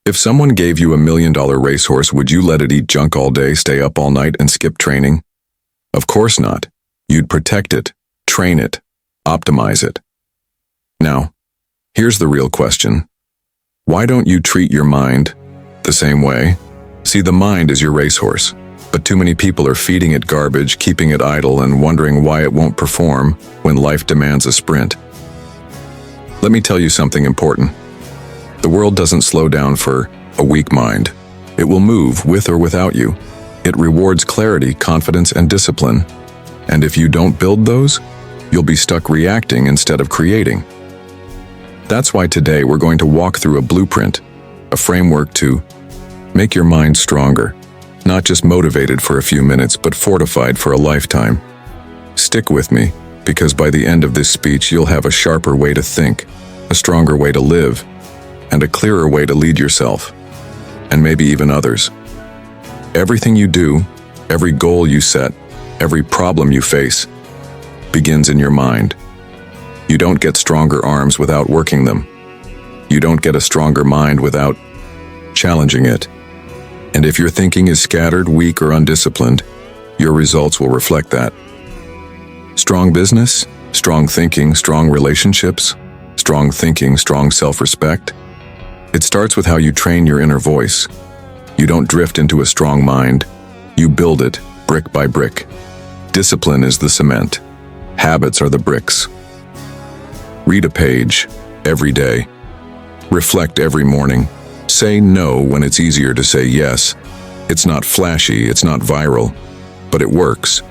If someone gave you $1 million racehorse, would you let it eat junk all day, stay up all night, and skip training? Of course not. You'd protect it, train it, optimize it. Now, here's the real question. Why don't you treat your mind the same way? See, the mind is your racehorse, but too many people are feeding it garbage, keeping it idle, and wondering why it won't perform when life demands a sprint. Let me tell you something important. The world doesn't slow down for a weak mind. It will move with or without you. It rewards clarity, confidence, and discipline. And if you don't build those, you'll be stuck reacting instead of creating. That's why today we're going to walk through a blueprint, a framework to make your mind stronger, not just motivated for a few minutes, but fortified for a lifetime. Stick with me, because by the end of this speech, you'll have a sharper way to think, a stronger way to live, and a clearer way to lead yourself, and maybe even others. Everything you do, every goal you set, every problem you face, begins in your mind. You don't get stronger arms without working them. You don't get a stronger mind without challenging it. And if your thinking is scattered, weak, or undisciplined, your results will reflect that. Strong business, strong thinking, strong relationships, strong thinking, strong self-respect. It starts with how you train your inner voice. You don't drift into a strong mind. You build it brick by brick. Discipline is the cement. Habits are the bricks. Read a page every day. Reflect every morning. Say no when it's easier to say yes. It's not flashy, it's not viral, but it works.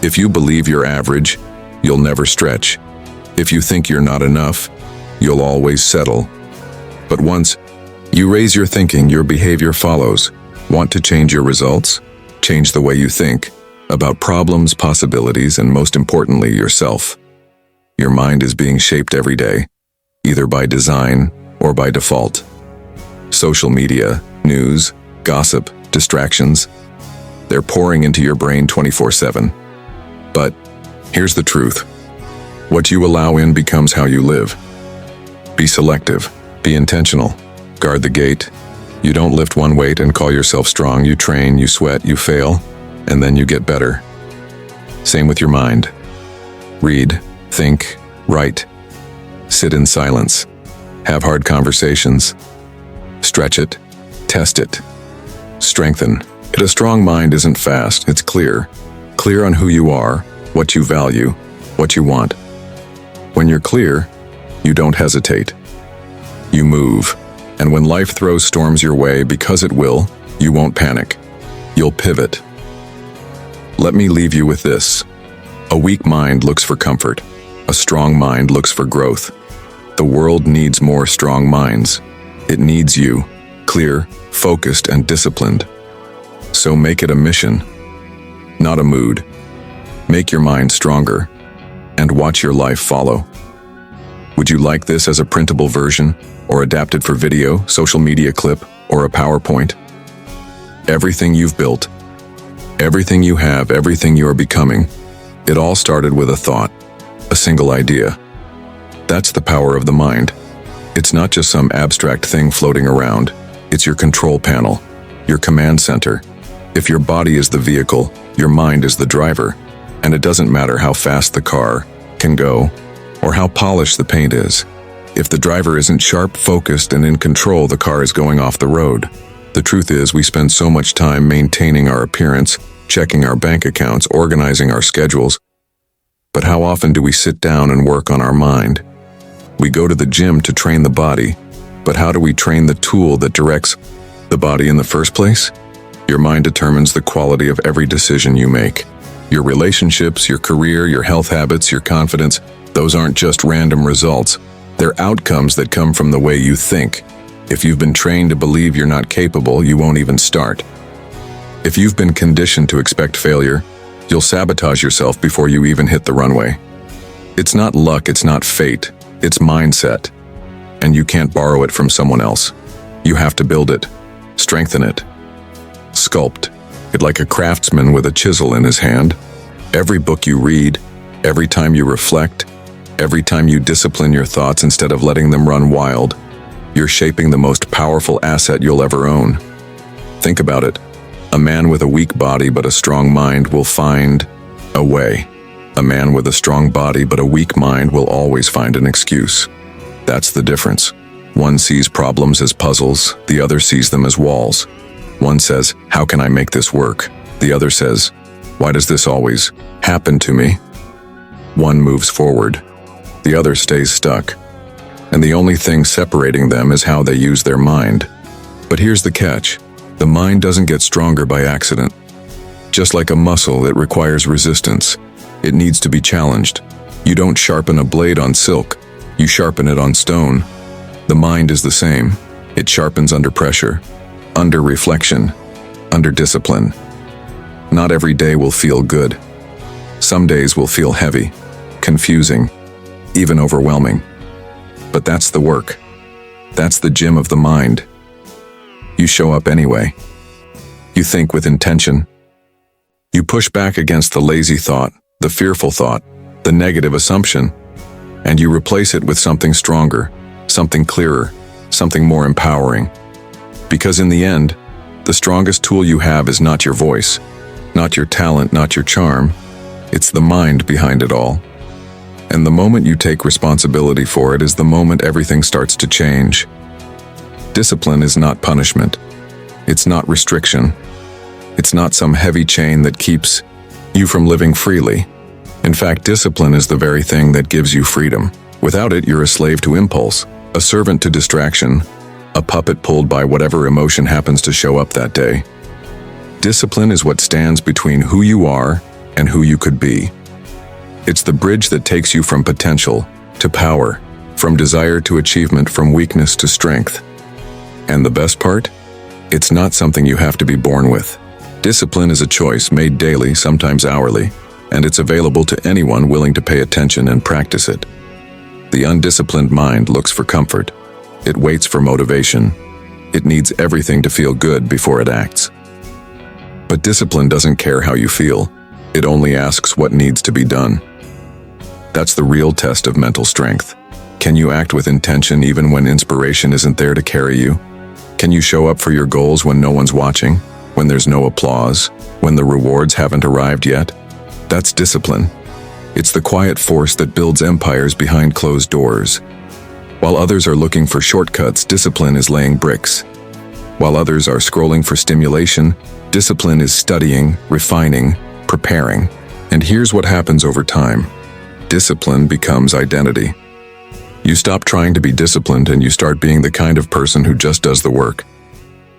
If you believe you're average, you'll never stretch. If you think you're not enough, you'll always settle. But once you raise your thinking, your behavior follows. Want to change your results? Change the way you think about problems, possibilities, and most importantly, yourself. Your mind is being shaped every day, either by design or by default. Social media, news, gossip, distractions, they're pouring into your brain 24/7. But here's the truth. What you allow in becomes how you live. Be selective, be intentional, guard the gate. You don't lift one weight and call yourself strong. You train, you sweat, you fail, and then you get better. Same with your mind. Read, think, write, sit in silence, have hard conversations, stretch it, test it, strengthen it. A strong mind isn't fast, it's clear. Clear on who you are, what you value, what you want. When you're clear, you don't hesitate. You move. And when life throws storms your way, because it will, you won't panic. You'll pivot. Let me leave you with this. A weak mind looks for comfort. A strong mind looks for growth. The world needs more strong minds. It needs you, clear, focused, and disciplined. So make it a mission, not a mood. Make your mind stronger, and watch your life follow. Would you like this as a printable version, or adapted for video, social media clip, or a PowerPoint? Everything you've built, everything you have, everything you are becoming, it all started with a thought, a single idea. That's the power of the mind. It's not just some abstract thing floating around. It's your control panel, your command center. If your body is the vehicle, your mind is the driver. And it doesn't matter how fast the car can go or how polished the paint is. If the driver isn't sharp, focused, and in control, the car is going off the road. The truth is, we spend so much time maintaining our appearance, checking our bank accounts, organizing our schedules. But how often do we sit down and work on our mind? We go to the gym to train the body, but how do we train the tool that directs the body in the first place? Your mind determines the quality of every decision you make. Your relationships, your career, your health habits, your confidence, those aren't just random results. They're outcomes that come from the way you think. If you've been trained to believe you're not capable, you won't even start. If you've been conditioned to expect failure, you'll sabotage yourself before you even hit the runway. It's not luck, it's not fate, it's mindset. And you can't borrow it from someone else. You have to build it, strengthen it, sculpt it like a craftsman with a chisel in his hand. Every book you read, every time you reflect, every time you discipline your thoughts instead of letting them run wild, You're shaping the most powerful asset you'll ever own. Think about it. A man with a weak body but a strong mind will find a way. A man with a strong body but a weak mind will always find an excuse. That's the difference. One sees problems as puzzles, the other sees them as walls. One says, "How can I make this work?" The other says, "Why does this always happen to me?" One moves forward, the other stays stuck. And the only thing separating them is how they use their mind. But here's the catch. The mind doesn't get stronger by accident. Just like a muscle, it requires resistance. It needs to be challenged. You don't sharpen a blade on silk, you sharpen it on stone. The mind is the same. It sharpens under pressure, under reflection, under discipline. Not every day will feel good. Some days will feel heavy, confusing, even overwhelming. But that's the work. That's the gym of the mind. You show up anyway. You think with intention. You push back against the lazy thought, the fearful thought, the negative assumption, and you replace it with something stronger, something clearer, something more empowering. Because in the end, the strongest tool you have is not your voice, not your talent, not your charm. It's the mind behind it all. And the moment you take responsibility for it is the moment everything starts to change. Discipline is not punishment. It's not restriction. It's not some heavy chain that keeps you from living freely. In fact, discipline is the very thing that gives you freedom. Without it, you're a slave to impulse, a servant to distraction, a puppet pulled by whatever emotion happens to show up that day. Discipline is what stands between who you are and who you could be. It's the bridge that takes you from potential to power, from desire to achievement, from weakness to strength. And the best part? It's not something you have to be born with. Discipline is a choice made daily, sometimes hourly, and it's available to anyone willing to pay attention and practice it. The undisciplined mind looks for comfort. It waits for motivation. It needs everything to feel good before it acts. But discipline doesn't care how you feel. It only asks what needs to be done. That's the real test of mental strength. Can you act with intention even when inspiration isn't there to carry you? Can you show up for your goals when no one's watching, when there's no applause, when the rewards haven't arrived yet? That's discipline. It's the quiet force that builds empires behind closed doors. While others are looking for shortcuts, discipline is laying bricks. While others are scrolling for stimulation, discipline is studying, refining, preparing. And here's what happens over time. Discipline becomes identity. You stop trying to be disciplined and you start being the kind of person who just does the work.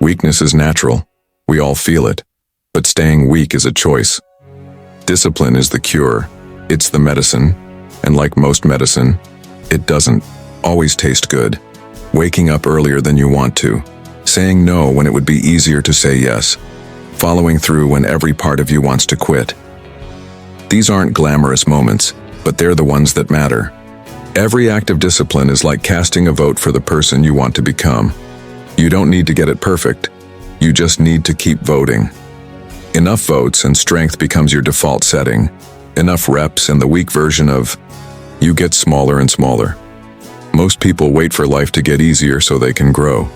Weakness is natural. We all feel it. But staying weak is a choice. Discipline is the cure. It's the medicine. And like most medicine, it doesn't always taste good. Waking up earlier than you want to. Saying no when it would be easier to say yes. Following through when every part of you wants to quit. These aren't glamorous moments, but they're the ones that matter. Every act of discipline is like casting a vote for the person you want to become. You don't need to get it perfect. You just need to keep voting. Enough votes and strength becomes your default setting. Enough reps and the weak version of you gets smaller and smaller. Most people wait for life to get easier so they can grow.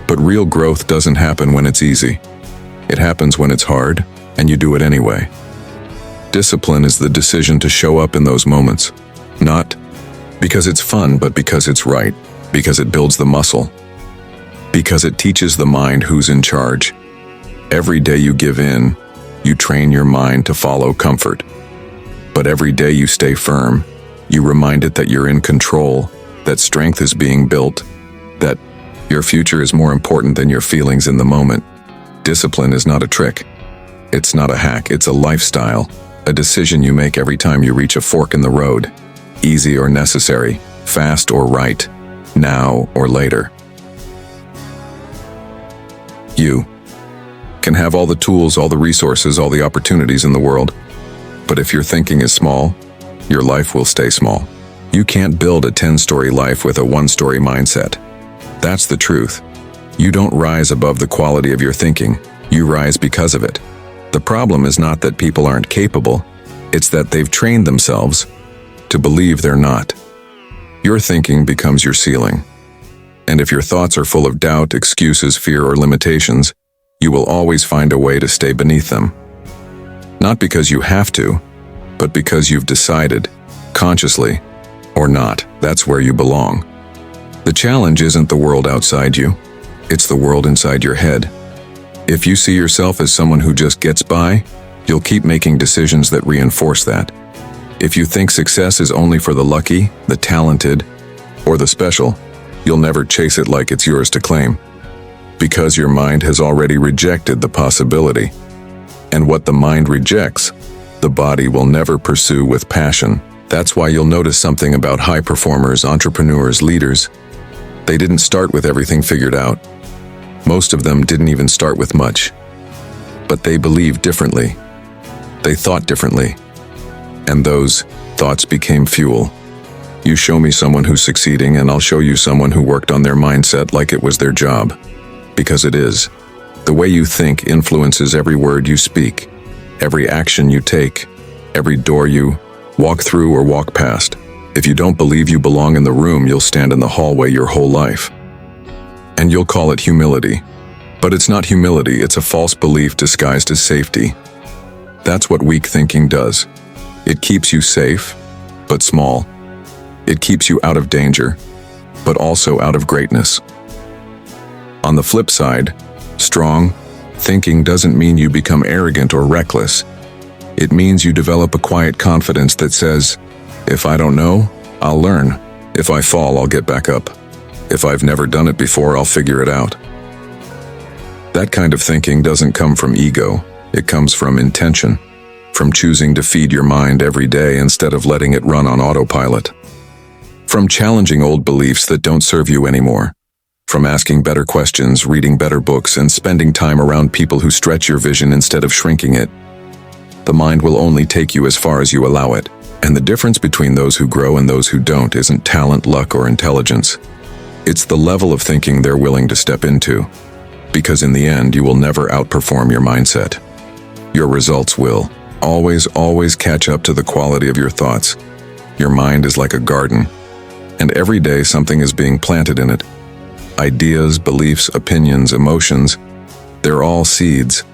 But real growth doesn't happen when it's easy. It happens when it's hard, and you do it anyway. Discipline is the decision to show up in those moments. Not because it's fun, but because it's right. Because it builds the muscle. Because it teaches the mind who's in charge. Every day you give in, you train your mind to follow comfort. But every day you stay firm, you remind it that you're in control, that strength is being built, that your future is more important than your feelings in the moment. Discipline is not a trick. It's not a hack, it's a lifestyle, a decision you make every time you reach a fork in the road. Easy or necessary, fast or right, now or later. You can have all the tools, all the resources, all the opportunities in the world. But if your thinking is small, your life will stay small. You can't build a 10-story life with a 1-story mindset. That's the truth. You don't rise above the quality of your thinking. You rise because of it. The problem is not that people aren't capable. It's that they've trained themselves to believe they're not. Your thinking becomes your ceiling. And if your thoughts are full of doubt, excuses, fear, or limitations, you will always find a way to stay beneath them. Not because you have to, but because you've decided, consciously or not, that's where you belong. The challenge isn't the world outside you, it's the world inside your head. If you see yourself as someone who just gets by, you'll keep making decisions that reinforce that. If you think success is only for the lucky, the talented, or the special, you'll never chase it like it's yours to claim. Because your mind has already rejected the possibility. And what the mind rejects, the body will never pursue with passion. That's why you'll notice something about high performers, entrepreneurs, leaders. They didn't start with everything figured out. Most of them didn't even start with much. But they believed differently. They thought differently. And those thoughts became fuel. You show me someone who's succeeding, and I'll show you someone who worked on their mindset like it was their job. Because it is. The way you think influences every word you speak, every action you take, every door you walk through or walk past. If you don't believe you belong in the room, you'll stand in the hallway your whole life. And you'll call it humility. But it's not humility, it's a false belief disguised as safety. That's what weak thinking does. It keeps you safe, but small. It keeps you out of danger, but also out of greatness. On the flip side, strong thinking doesn't mean you become arrogant or reckless. It means you develop a quiet confidence that says, if I don't know, I'll learn. If I fall, I'll get back up. If I've never done it before, I'll figure it out. That kind of thinking doesn't come from ego. It comes from intention, from choosing to feed your mind every day instead of letting it run on autopilot. From challenging old beliefs that don't serve you anymore. From asking better questions, reading better books, and spending time around people who stretch your vision instead of shrinking it. The mind will only take you as far as you allow it. And the difference between those who grow and those who don't isn't talent, luck, or intelligence. It's the level of thinking they're willing to step into. Because in the end, you will never outperform your mindset. Your results will always catch up to the quality of your thoughts. Your mind is like a garden, and every day something is being planted in it. Ideas, beliefs, opinions, emotions, they're all seeds.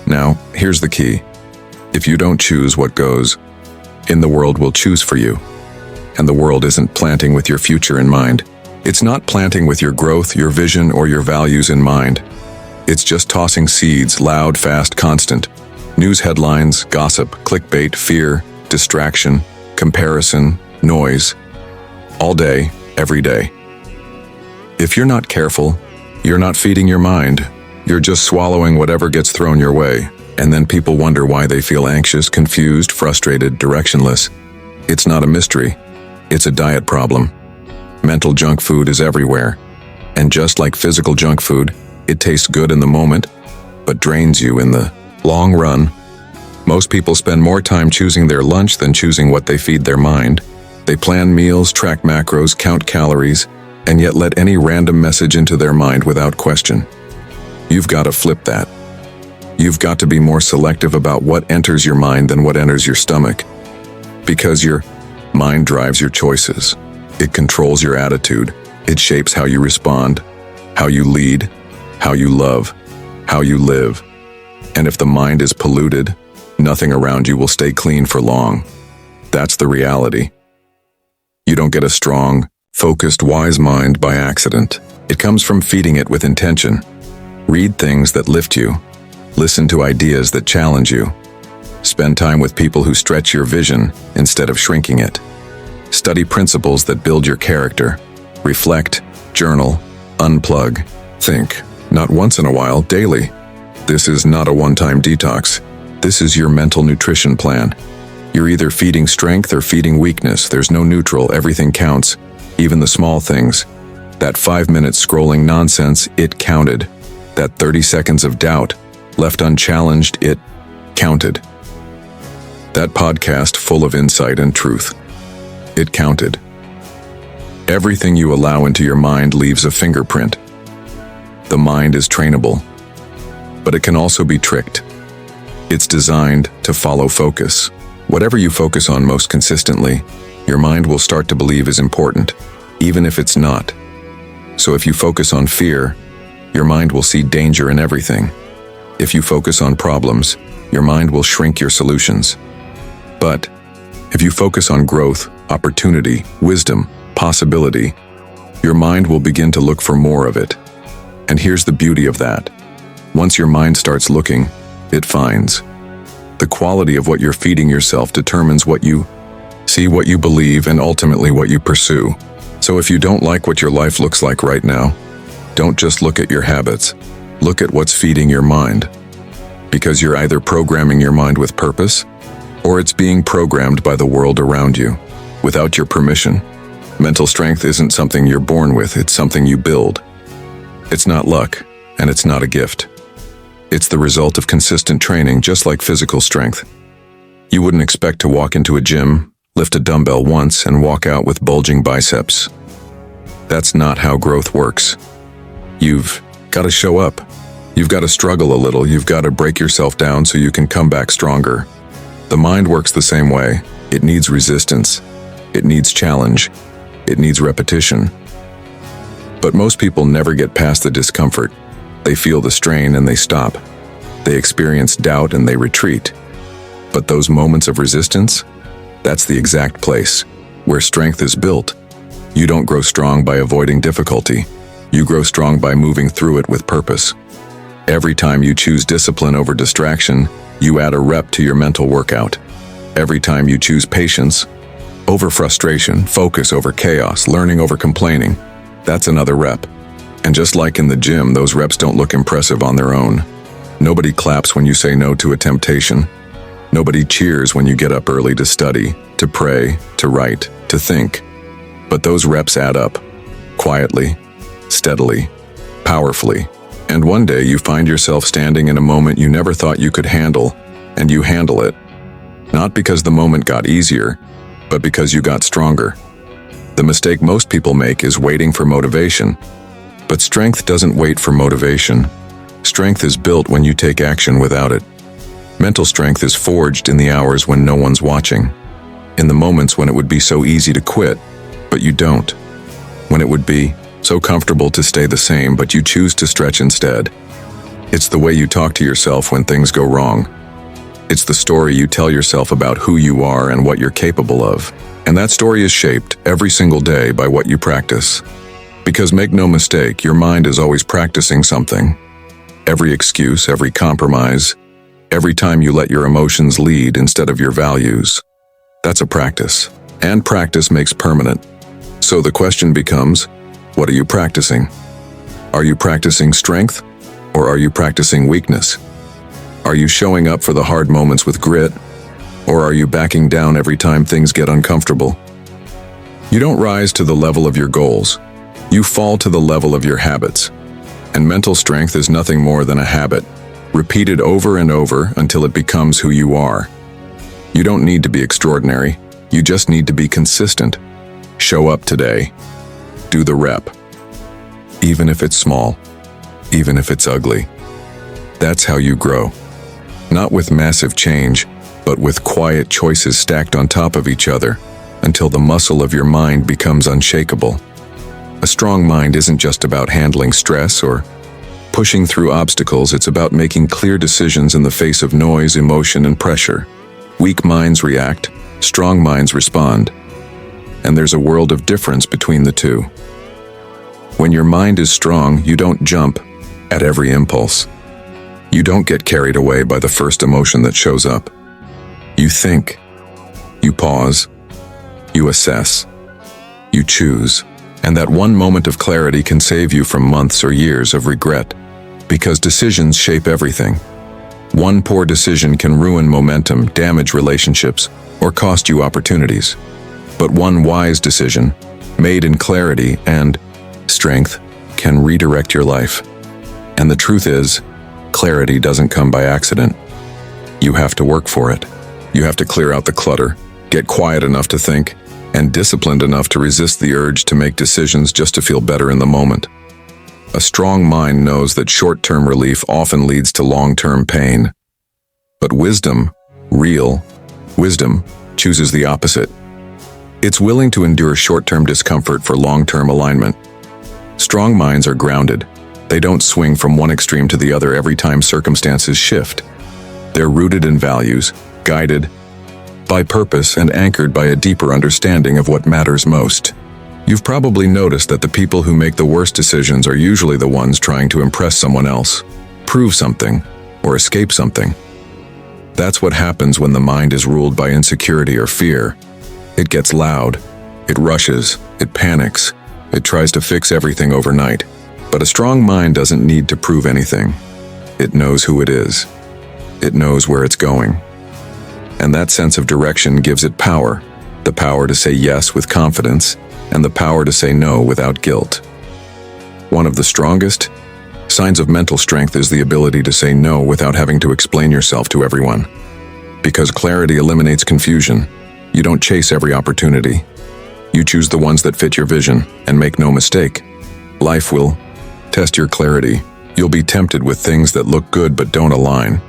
Now, here's the key. If you don't choose what goes, in the world will choose for you. And the world isn't planting with your future in mind. It's not planting with your growth, your vision, or your values in mind. It's just tossing seeds, loud, fast, constant. News headlines, gossip, clickbait, fear, distraction, comparison, noise. All day, every day. If you're not careful, you're not feeding your mind. You're just swallowing whatever gets thrown your way. And then people wonder why they feel anxious, confused, frustrated, directionless. It's not a mystery. It's a diet problem. Mental junk food is everywhere. And just like physical junk food, it tastes good in the moment, but drains you in the long run. Most people spend more time choosing their lunch than choosing what they feed their mind. They plan meals, track macros, count calories, and yet let any random message into their mind without question. You've got to flip that. You've got to be more selective about what enters your mind than what enters your stomach. Because your mind drives your choices. It controls your attitude. It shapes how you respond, how you lead, how you love, how you live. And if the mind is polluted, nothing around you will stay clean for long. That's the reality. You don't get a strong, focused, wise mind by accident. It comes from feeding it with intention. Read things that lift you. Listen to ideas that challenge you. Spend time with people who stretch your vision instead of shrinking it. Study principles that build your character. Reflect, journal, unplug, think. Not once in a while, daily. This is not a one-time detox. This is your mental nutrition plan. You're either feeding strength or feeding weakness. There's no neutral, everything counts, even the small things. That 5 minutes scrolling nonsense, it counted. That 30 seconds of doubt, left unchallenged, it counted. That podcast full of insight and truth, it counted. Everything you allow into your mind leaves a fingerprint. The mind is trainable, but it can also be tricked. It's designed to follow focus. Whatever you focus on most consistently, your mind will start to believe is important, even if it's not. So if you focus on fear, your mind will see danger in everything. If you focus on problems, your mind will shrink your solutions. But if you focus on growth, opportunity, wisdom, possibility, your mind will begin to look for more of it. And here's the beauty of that. Once your mind starts looking, it finds. The quality of what you're feeding yourself determines what you see, what you believe, and ultimately what you pursue. So if you don't like what your life looks like right now, don't just look at your habits. Look at what's feeding your mind. Because you're either programming your mind with purpose, or it's being programmed by the world around you, without your permission. Mental strength isn't something you're born with, it's something you build. It's not luck, and it's not a gift. It's the result of consistent training, just like physical strength. You wouldn't expect to walk into a gym, lift a dumbbell once, and walk out with bulging biceps. That's not how growth works. You've got to show up. You've got to struggle a little. You've got to break yourself down so you can come back stronger. The mind works the same way. It needs resistance. It needs challenge. It needs repetition. But most people never get past the discomfort. They feel the strain and they stop. They experience doubt and they retreat. But those moments of resistance, that's the exact place where strength is built. You don't grow strong by avoiding difficulty. You grow strong by moving through it with purpose. Every time you choose discipline over distraction, you add a rep to your mental workout. Every time you choose patience over frustration, focus over chaos, learning over complaining, that's another rep. And just like in the gym, those reps don't look impressive on their own. Nobody claps when you say no to a temptation. Nobody cheers when you get up early to study, to pray, to write, to think. But those reps add up, quietly, steadily, powerfully. And one day you find yourself standing in a moment you never thought you could handle, and you handle it. Not because the moment got easier, but because you got stronger. The mistake most people make is waiting for motivation. But strength doesn't wait for motivation. Strength is built when you take action without it. Mental strength is forged in the hours when no one's watching. In the moments when it would be so easy to quit, but you don't. When it would be so comfortable to stay the same, but you choose to stretch instead. It's the way you talk to yourself when things go wrong. It's the story you tell yourself about who you are and what you're capable of. And that story is shaped every single day by what you practice. Because make no mistake, your mind is always practicing something. Every excuse, every compromise, every time you let your emotions lead instead of your values. That's a practice. And practice makes permanent. So the question becomes, what are you practicing? Are you practicing strength, or are you practicing weakness? Are you showing up for the hard moments with grit, or are you backing down every time things get uncomfortable? You don't rise to the level of your goals. You fall to the level of your habits. And mental strength is nothing more than a habit, repeated over and over until it becomes who you are. You don't need to be extraordinary. You just need to be consistent. Show up today. Do the rep. Even if it's small, even if it's ugly. That's how you grow. Not with massive change, but with quiet choices stacked on top of each other until the muscle of your mind becomes unshakable. A strong mind isn't just about handling stress or pushing through obstacles, it's about making clear decisions in the face of noise, emotion, and pressure. Weak minds react, strong minds respond. And there's a world of difference between the two. When your mind is strong, you don't jump at every impulse. You don't get carried away by the first emotion that shows up. You think, you pause, you assess, you choose. And that one moment of clarity can save you from months or years of regret, because decisions shape everything. One poor decision can ruin momentum, damage relationships, or cost you opportunities. But one wise decision, made in clarity and strength, can redirect your life. And the truth is, clarity doesn't come by accident. You have to work for it. You have to clear out the clutter, get quiet enough to think, and disciplined enough to resist the urge to make decisions just to feel better in the moment. A strong mind knows that short-term relief often leads to long-term pain. But wisdom, real wisdom, chooses the opposite. It's willing to endure short-term discomfort for long-term alignment. Strong minds are grounded. They don't swing from one extreme to the other every time circumstances shift. They're rooted in values, guided by purpose, and anchored by a deeper understanding of what matters most. You've probably noticed that the people who make the worst decisions are usually the ones trying to impress someone else, prove something, or escape something. That's what happens when the mind is ruled by insecurity or fear. It gets loud, it rushes, it panics, it tries to fix everything overnight. But a strong mind doesn't need to prove anything. It knows who it is. It knows where it's going. And that sense of direction gives it power, the power to say yes with confidence, and the power to say no without guilt. One of the strongest signs of mental strength is the ability to say no without having to explain yourself to everyone. Because clarity eliminates confusion, you don't chase every opportunity. You choose the ones that fit your vision, and make no mistake, life will test your clarity. You'll be tempted with things that look good but don't align.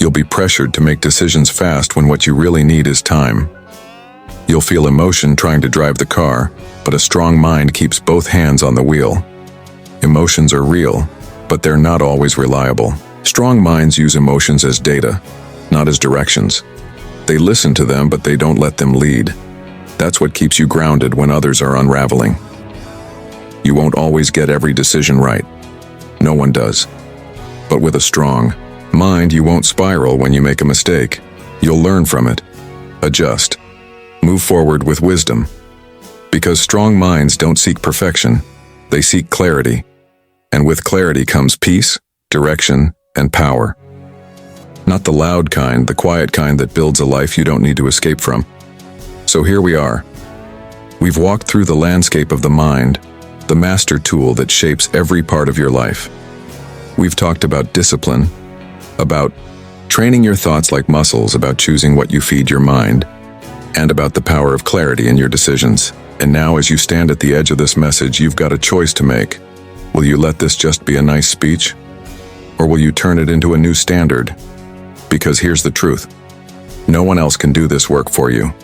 You'll be pressured to make decisions fast when what you really need is time. You'll feel emotion trying to drive the car, but a strong mind keeps both hands on the wheel. Emotions are real, but they're not always reliable. Strong minds use emotions as data, not as directions. They listen to them, but they don't let them lead. That's what keeps you grounded when others are unraveling. You won't always get every decision right. No one does. But with a strong mind, you won't spiral when you make a mistake. You'll learn from it, adjust, move forward with wisdom. Because strong minds don't seek perfection, they seek clarity. And with clarity comes peace, direction, and power. Not the loud kind, the quiet kind that builds a life you don't need to escape from. So here we are. We've walked through the landscape of the mind, the master tool that shapes every part of your life. We've talked about discipline, about training your thoughts like muscles, about choosing what you feed your mind, and about the power of clarity in your decisions. And now, as you stand at the edge of this message, you've got a choice to make. Will you let this just be a nice speech? Or will you turn it into a new standard? Because here's the truth. No one else can do this work for you.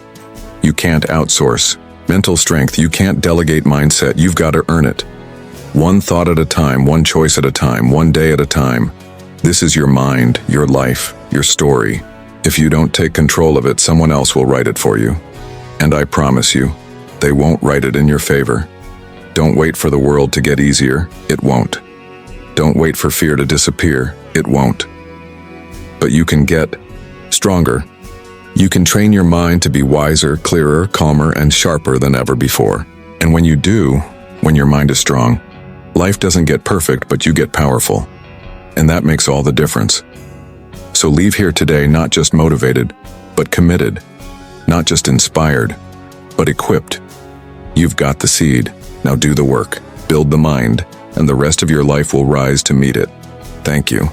You can't outsource mental strength. You can't delegate mindset. You've got to earn it. One thought at a time, one choice at a time, one day at a time. This is your mind, your life, your story. If you don't take control of it, someone else will write it for you. And I promise you, they won't write it in your favor. Don't wait for the world to get easier. It won't. Don't wait for fear to disappear. It won't. But you can get stronger. You can train your mind to be wiser, clearer, calmer, and sharper than ever before. And when you do, when your mind is strong, life doesn't get perfect, but you get powerful. And that makes all the difference. So leave here today not just motivated, but committed. Not just inspired, but equipped. You've got the seed. Now do the work. Build the mind, and the rest of your life will rise to meet it. Thank you.